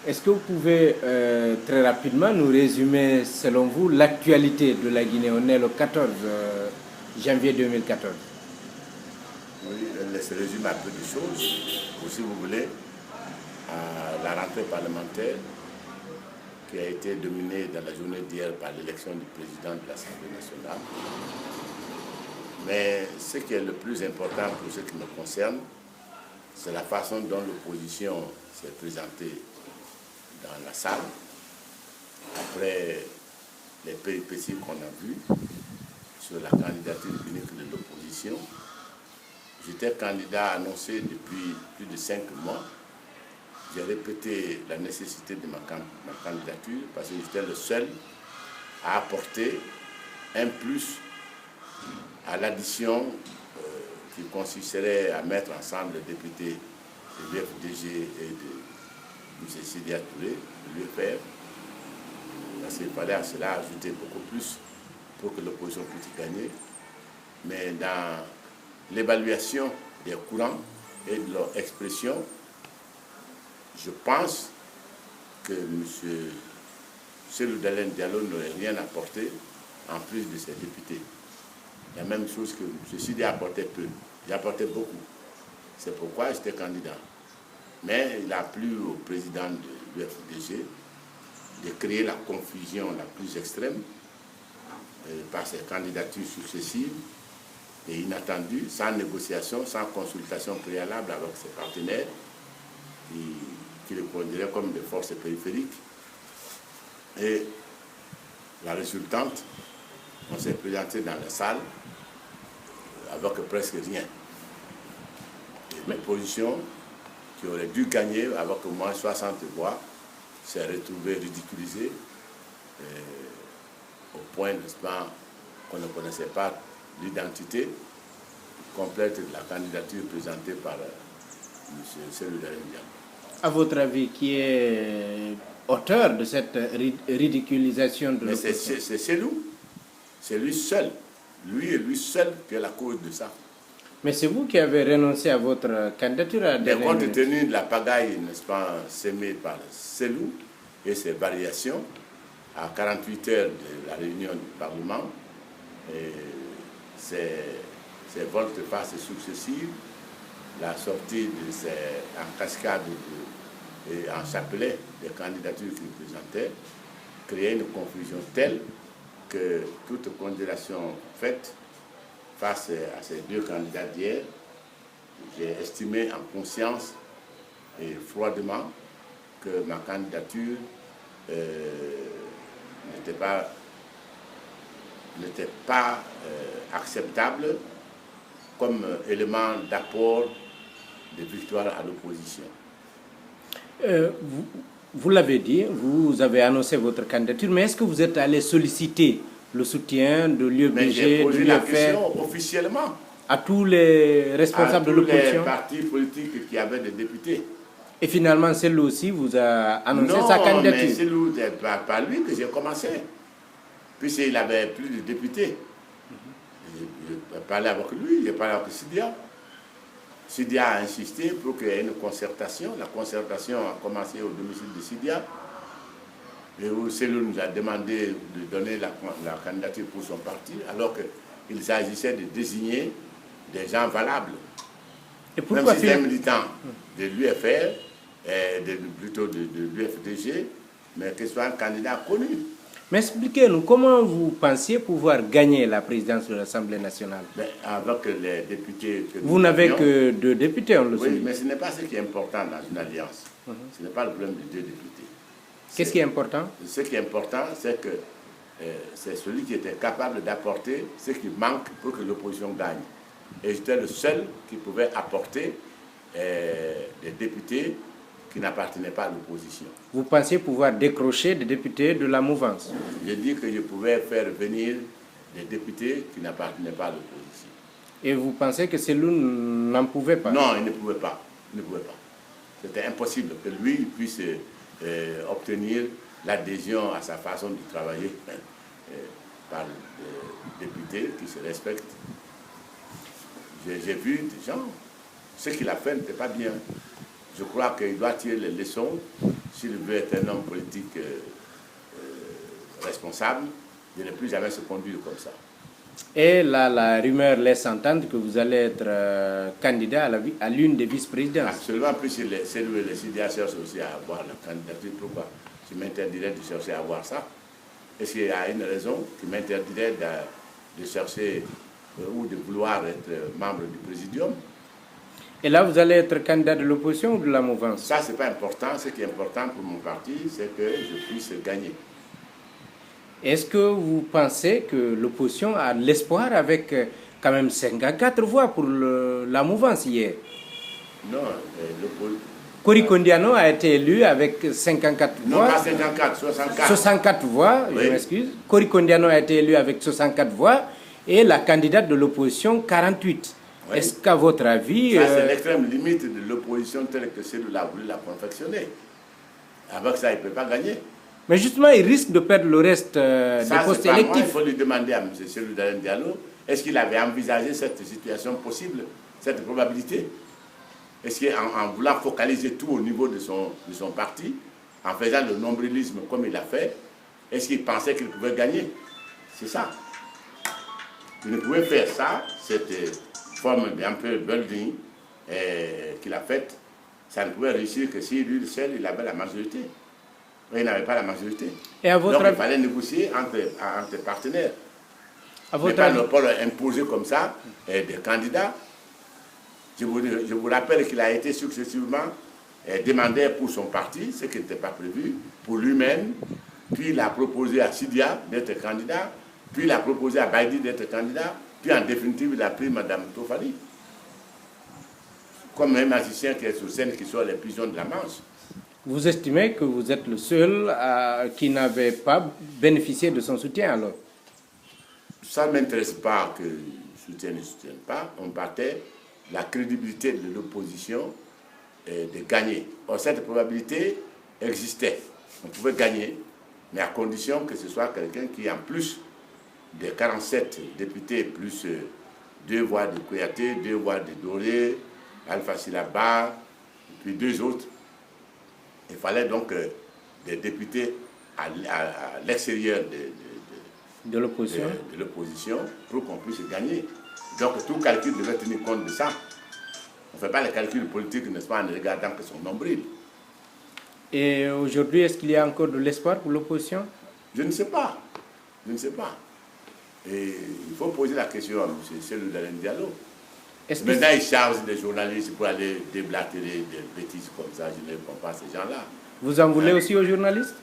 Est-ce que vous pouvez très rapidement nous résumer, selon vous, l'actualité de la Guinée? On est le 14 janvier 2014. Oui, elle se résume à peu de choses. Ou si vous voulez, à la rentrée parlementaire qui a été dominée dans la journée d'hier par l'élection du président de l'Assemblée nationale. Mais ce qui est le plus important pour ce qui me concerne, c'est la façon dont l'opposition s'est présentée dans la salle après les péripéties qu'on a vues sur la candidature unique de l'opposition. J'étais candidat annoncé depuis plus de 5 mois. J'ai répété la nécessité de ma candidature parce que j'étais le seul à apporter un plus à l'addition qui consisterait à mettre ensemble les députés de l'UFDG et de M. Sidia Touré, de l'UFR, parce qu'il fallait à cela ajouter beaucoup plus pour que l'opposition puisse gagner. Mais dans l'évaluation des courants et de leur expression, je pense que M. Cellou Dalein Diallo n'aurait rien apporté en plus de ses députés. La même chose que M. Sidi apportait peu. J'ai apporté beaucoup. C'est pourquoi j'étais candidat. Mais il a plu au président de l'UFDG de créer la confusion la plus extrême par ses candidatures successives et inattendues, sans négociation, sans consultation préalable avec ses partenaires, qui le considéraient comme des forces périphériques. Et la résultante, on s'est présenté dans la salle avec presque rien. Et l'opposition, qui aurait dû gagner avec au moins 60 voix, s'est retrouvée ridiculisée au point, n'est-ce pas, qu'on ne connaissait pas l'identité complète de la candidature présentée par M. Cellou Dalein Diallo. À votre avis, qui est auteur de cette ridiculisation de l'opposition? C'est Cellou. C'est lui seul. Lui et lui seul qui est la cause de ça. Mais c'est vous qui avez renoncé à votre candidature à la Mais compte tenu de la pagaille, n'est-ce pas, sémée par Cellou et ses variations, à 48 heures de la réunion du Parlement, et ses volte-face successives, la sortie de en cascade et en chapelet des candidatures qu'il présentait, créait une confusion telle que toute considération faite face à ces deux candidats d'hier, j'ai estimé en conscience et froidement que ma candidature n'était pas acceptable comme élément d'apport de victoire à l'opposition. Vous l'avez dit, vous avez annoncé votre candidature, mais est-ce que vous êtes allé solliciter le soutien de l'UFDG, j'ai posé la l'UFR, question officiellement à tous les responsables de l'opposition? À tous les partis politiques qui avaient des députés. Et finalement, Cellou aussi vous a annoncé sa candidature? Non, mais Cellou, c'est par lui que j'ai commencé, puisqu'il avait plus de députés. J'ai parlé avec lui, j'ai parlé avec Sidia. Sidia a insisté pour qu'il y ait une concertation. La concertation a commencé au domicile de Sidia. Et où Cellou nous a demandé de donner la candidature pour son parti, alors qu'il s'agissait de désigner des gens valables. Et pourquoi même si c'est militant de l'UFR, plutôt de l'UFDG, mais qu'il soit un candidat connu. Mais expliquez-nous, comment vous pensiez pouvoir gagner la présidence de l'Assemblée nationale? Avec les députés que vous n'avez que 2 députés, on le sait. Oui, mais ce n'est pas ce qui est important dans une alliance. Ce n'est pas le problème de 2 députés. Qu'est-ce qui est important? Ce qui est important, c'est que c'est celui qui était capable d'apporter ce qui manque pour que l'opposition gagne. Et j'étais le seul qui pouvait apporter des députés qui n'appartenaient pas à l'opposition. Vous pensiez pouvoir décrocher des députés de la mouvance? J'ai dit que je pouvais faire venir des députés qui n'appartenaient pas à l'opposition. Et vous pensez que Cellou n'en pouvait pas? Non, il ne pouvait pas. Il ne pouvait pas. C'était impossible que lui puisse obtenir l'adhésion à sa façon de travailler par des députés qui se respectent. J'ai vu des gens, ce qu'il a fait n'était pas bien. je crois qu'il doit tirer les leçons s'il veut être un homme politique responsable, de ne plus jamais se conduire comme ça. Et là, la rumeur laisse entendre que vous allez être candidat à l'une des vice-présidences. Absolument, plus si les CDA cherchent aussi à avoir la candidature, pourquoi je m'interdirais de chercher à avoir ça? Est-ce qu'il y a une raison qui m'interdirait de chercher ou de vouloir être membre du présidium? Et là, vous allez être candidat de l'opposition ou de la mouvance? Ça, ce n'est pas important. Ce qui est important pour mon parti, c'est que je puisse gagner. Est-ce que vous pensez que l'opposition a l'espoir avec quand même 54 voix pour la mouvance hier? Non, Cory Kondiano a été élu avec 54 voix. Non, pas 54, 64. 64 voix, oui. Je m'excuse. Cory Kondiano a été élu avec 64 voix et la candidate de l'opposition 48. Oui. Est-ce qu'à votre avis... Ça, c'est l'extrême limite de l'opposition telle que celle-là a voulu la confectionner. Avec ça, il ne peut pas gagner. Mais justement, il risque de perdre le reste des postes électifs. Il faut lui demander à M. Cellou Dalein Diallo, est-ce qu'il avait envisagé cette situation possible, cette probabilité? Est-ce qu'en voulant focaliser tout au niveau de son parti, en faisant le nombrilisme comme il a fait, est-ce qu'il pensait qu'il pouvait gagner? C'est ça. Il ne pouvait faire ça, cette forme un peu building qu'il a faite, ça ne pouvait réussir que si lui seul, il avait la majorité. Mais il n'avait pas la majorité. Et à votre Donc il fallait négocier entre partenaires. Mais pas leur imposer comme ça des candidats. Je vous rappelle qu'il a été successivement demandé pour son parti, ce qui n'était pas prévu, pour lui-même, puis il a proposé à Sidia d'être candidat, puis il a proposé à Baïdi d'être candidat, puis en définitive il a pris Mme Tofali. Comme un magicien qui est sur scène qui sort les pigeons de la Manche. Vous estimez que vous êtes le seul qui n'avait pas bénéficié de son soutien alors? Ça ne m'intéresse pas que soutienne ou ne soutienne pas. On battait la crédibilité de l'opposition de gagner. Or, cette probabilité existait. On pouvait gagner, mais à condition que ce soit quelqu'un qui, en plus des 47 députés, plus 2 voix de Kouyaté, 2 voix de Doré, Alpha Silaba, puis 2 autres, il fallait donc des députés à l'extérieur de l'opposition pour qu'on puisse gagner. Donc tout calcul devait tenir compte de ça. On ne fait pas les calculs politiques, n'est-ce pas, en ne regardant que son nombril. Et aujourd'hui, est-ce qu'il y a encore de l'espoir pour l'opposition? Je ne sais pas. Je ne sais pas. Et il faut poser la question à M. Cellou Dalein Diallo. Maintenant, il charge des journalistes pour aller déblatérer des bêtises comme ça. Je ne réponds pas à ces gens-là. Vous en voulez aussi aux journalistes?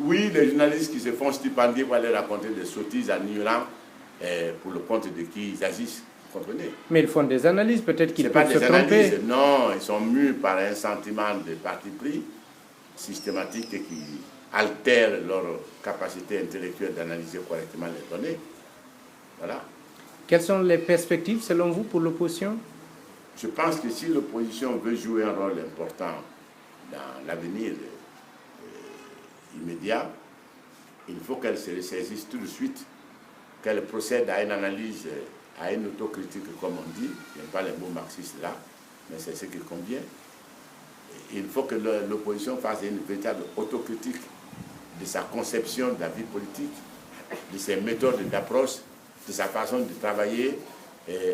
Oui, les journalistes qui se font stipendier pour aller raconter des sottises en ignorant pour le compte de qui ils agissent. Vous comprenez? Mais ils font des analyses, peut-être qu'ils peuvent se tromper. Analyses, non, ils sont mus par un sentiment de parti pris systématique qui altère leur capacité intellectuelle d'analyser correctement les données. Voilà. Quelles sont les perspectives, selon vous, pour l'opposition? Je pense que si l'opposition veut jouer un rôle important dans l'avenir immédiat, il faut qu'elle se ressaisisse tout de suite, qu'elle procède à une analyse, à une autocritique, comme on dit. Je n'aime pas les mots marxistes là, mais c'est ce qui convient. Il faut que l'opposition fasse une véritable autocritique de sa conception de la vie politique, de ses méthodes d'approche, de sa façon de travailler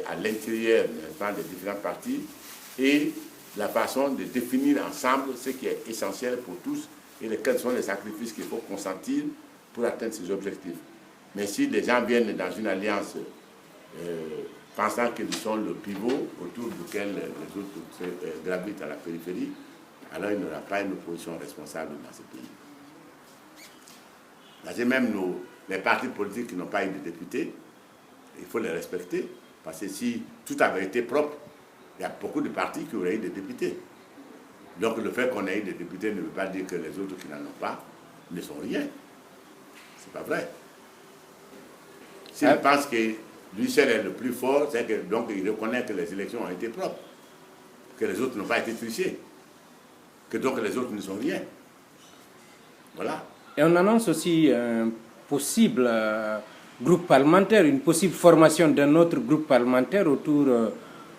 à l'intérieur des différents partis et la façon de définir ensemble ce qui est essentiel pour tous et quels sont les sacrifices qu'il faut consentir pour atteindre ces objectifs. Mais si les gens viennent dans une alliance pensant qu'ils sont le pivot autour duquel les autres gravitent à la périphérie, alors il n'y aura pas une opposition responsable dans ce pays. Là, c'est même les partis politiques qui n'ont pas eu de députés, il faut les respecter, parce que si tout avait été propre, il y a beaucoup de partis qui auraient eu des députés. Donc le fait qu'on ait eu des députés ne veut pas dire que les autres qui n'en ont pas ne sont rien. C'est pas vrai. S'il pense que lui seul est le plus fort, c'est que donc il reconnaît que les élections ont été propres, que les autres n'ont pas été trichés, que donc les autres ne sont rien. Voilà. Et on annonce aussi un possible groupe parlementaire, une possible formation d'un autre groupe parlementaire autour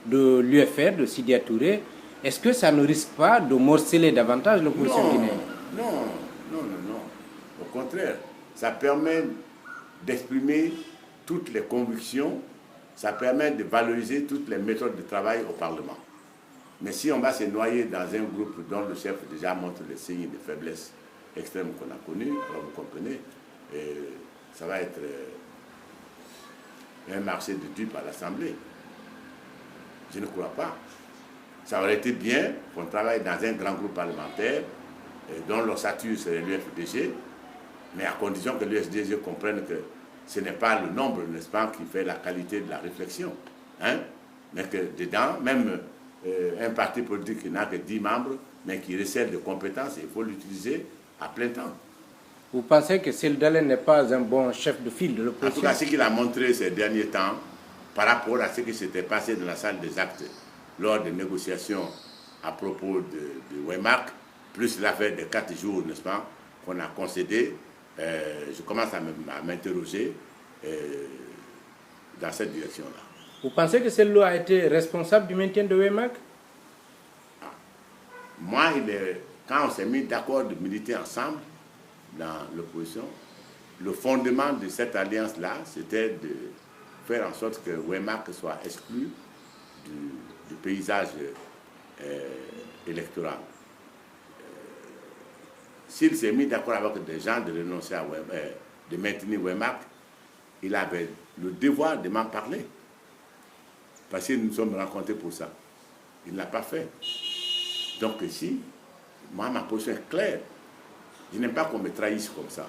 de l'UFR, de Sidya Touré. Est-ce que ça ne risque pas de morceler davantage l'opposition guinéenne? Non. Au contraire, ça permet d'exprimer toutes les convictions, ça permet de valoriser toutes les méthodes de travail au Parlement. Mais si on va se noyer dans un groupe dont le chef déjà montre les signes de faiblesse extrême qu'on a connus, alors vous comprenez, ça va être un marché de dupes à l'Assemblée. Je ne crois pas. Ça aurait été bien qu'on travaille dans un grand groupe parlementaire dont l'ossature serait l'UFDG, mais à condition que l'UFDG comprenne que ce n'est pas le nombre, n'est-ce pas, qui fait la qualité de la réflexion. Hein? Mais que dedans, même un parti politique qui n'a que 10 membres, mais qui recèle de compétences, il faut l'utiliser à plein temps. Vous pensez que Cyril Dalein n'est pas un bon chef de file de l'opposition? En tout cas, ce qu'il a montré ces derniers temps, par rapport à ce qui s'était passé dans la salle des actes lors des négociations à propos de Waymark, plus l'affaire des 4 jours, n'est-ce pas, qu'on a concédé, je commence à m'interroger dans cette direction-là. Vous pensez que celle-là a été responsable du maintien de Waymark? Moi, quand on s'est mis d'accord de militer ensemble dans l'opposition, le fondement de cette alliance-là, c'était de faire en sorte que Waymark soit exclu du paysage électoral. S'il s'est mis d'accord avec des gens de renoncer à de maintenir Waymark, il avait le devoir de m'en parler. Parce que nous nous sommes rencontrés pour ça. Il ne l'a pas fait. Donc ici, moi, ma position est claire. Je n'aime pas qu'on me trahisse comme ça.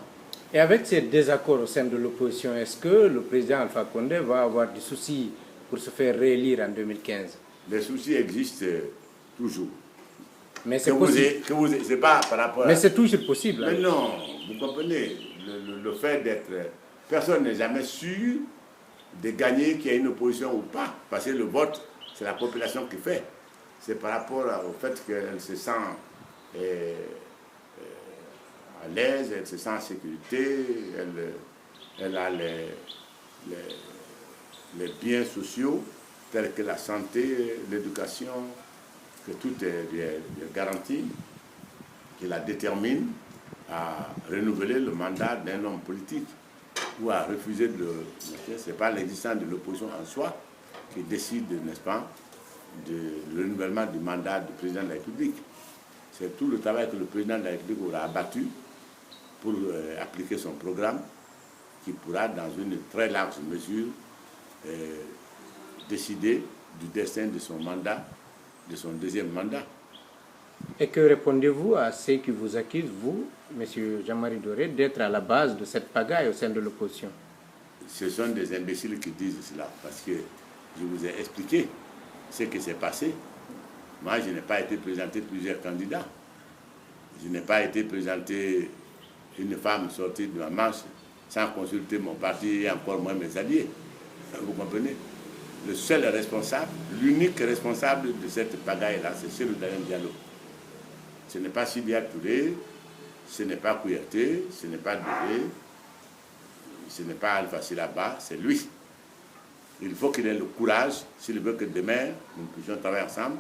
Et avec ces désaccords au sein de l'opposition, est-ce que le président Alpha Condé va avoir des soucis pour se faire réélire en 2015? Les soucis existent toujours. Mais c'est possible. C'est pas par rapport Mais c'est toujours possible. Mais non, vous comprenez, le fait d'être... Personne n'est jamais sûr de gagner qu'il y ait une opposition ou pas. Parce que le vote, c'est la population qui fait. C'est par rapport au fait qu'elle se sent à l'aise, elle se sent en sécurité, elle a les biens sociaux tels que la santé, l'éducation, que tout est garanti, qui la détermine à renouveler le mandat d'un homme politique ou à refuser de le... Ce n'est pas l'existence de l'opposition en soi qui décide, n'est-ce pas, le renouvellement du mandat du président de la République. C'est tout le travail que le président de la République aura abattu pour appliquer son programme qui pourra, dans une très large mesure, décider du destin de son mandat, de son deuxième mandat. Et que répondez-vous à ceux qui vous accusent, vous, M. Jean-Marie Doré, d'être à la base de cette pagaille au sein de l'opposition? Ce sont des imbéciles qui disent cela, parce que je vous ai expliqué ce qui s'est passé. Moi, je n'ai pas été présenté plusieurs candidats. Je n'ai pas été présenté une femme sortie de ma marche sans consulter mon parti et encore moins mes alliés. Vous comprenez? Le seul responsable, l'unique responsable de cette pagaille-là, c'est Cyril Diallo. Ce n'est pas Sylvia Touré, ce n'est pas Kouyaté, ce n'est pas Doré, ce n'est pas Alpha Silaba, c'est lui. Il faut qu'il ait le courage, s'il veut que demain nous puissions travailler ensemble,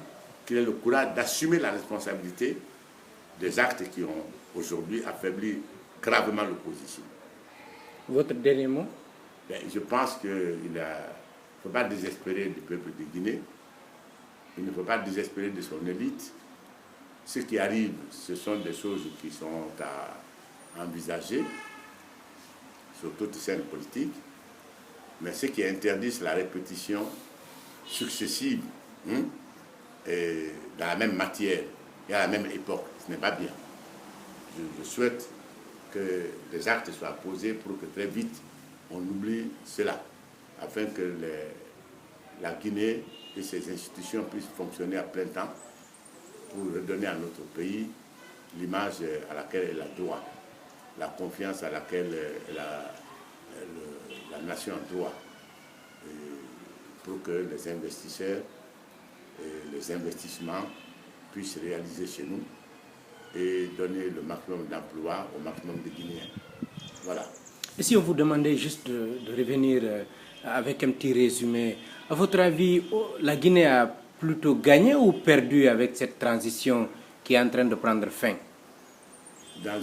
qu'il ait le courage d'assumer la responsabilité des actes qui ont aujourd'hui affaibli gravement l'opposition. Votre dernier mot? Je pense qu'il ne faut pas désespérer du peuple de Guinée, il ne faut pas désespérer de son élite. Ce qui arrive, ce sont des choses qui sont à envisager sur toute scène politique, mais ce qui est interdit, c'est la répétition successive et dans la même matière et à la même époque. Ce n'est pas bien. Je souhaite que les actes soient posés pour que très vite on oublie cela, afin que la Guinée et ses institutions puissent fonctionner à plein temps pour redonner à notre pays l'image à laquelle elle a droit, la confiance à laquelle la nation a droit, pour que les investisseurs et les investissements puissent réaliser chez nous et donner le maximum d'emplois au maximum de Guinéens. Voilà. Et si on vous demandait juste de revenir avec un petit résumé, à votre avis, la Guinée a plutôt gagné ou perdu avec cette transition qui est en train de prendre fin? Dans